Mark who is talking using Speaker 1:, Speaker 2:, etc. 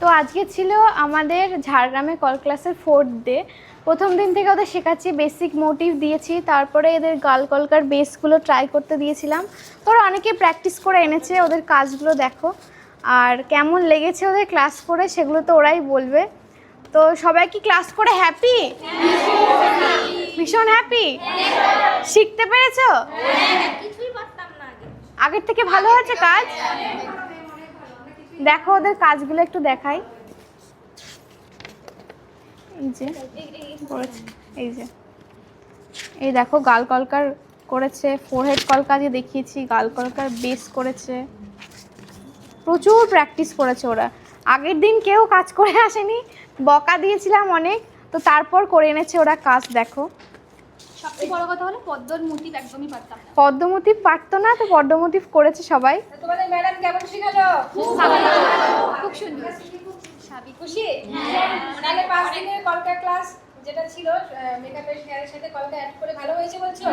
Speaker 1: তো আজকে ছিল আমাদের ঝাড়গ্রামে কল ক্লাসের 4th ডে। প্রথম দিন থেকে ওদের শেখাচ্ছি, বেসিক মোটিভ দিয়েছি, তারপরে এদের গাল কলকার বেসগুলো ট্রাই করতে দিয়েছিলাম। তো ওরা অনেকে প্র্যাকটিস করে এনেছে, ওদের কাজগুলো দেখো। আর কেমন লেগেছে ওদের ক্লাস করে সেগুলো তো ওরাই বলবে। তো সবাই কি ক্লাস করে হ্যাপি? ভীষণ হ্যাপি। শিখতে পেরেছো? আগের থেকে ভালো হয়েছে কাজ? দেখো ওদের কাজগুলো একটু দেখাই। এই যে করেছে, এই দেখো গাল কলকার করেছে, ফোরহেড কলকা যে দেখিয়েছি, গাল কলকার বেস করেছে। প্রচুর প্র্যাকটিস করেছে ওরা। আগের দিন কেউ কাজ করে আসেনি, বকা দিয়েছিলাম অনেক, তো তারপর করে এনেছে ওরা কাজ। দেখো
Speaker 2: সবচেয়ে বড় কথা হলো পদ্মর মোটিভ একদমই পারতাম না।
Speaker 1: পদ্মমোটিভ পারতো না, তো পদ্মমোটিভ করেছে সবাই।
Speaker 3: তোমাদের ম্যাডাম কেমন শেখালো?
Speaker 2: খুব সুন্দর।
Speaker 3: সাবি খুশি? আগে 5 দিনের কলকা ক্লাস যেটা ছিল মেকআপের হেয়ারের সাথে কলকা অ্যাড করে ভালো হয়েছে বলছো?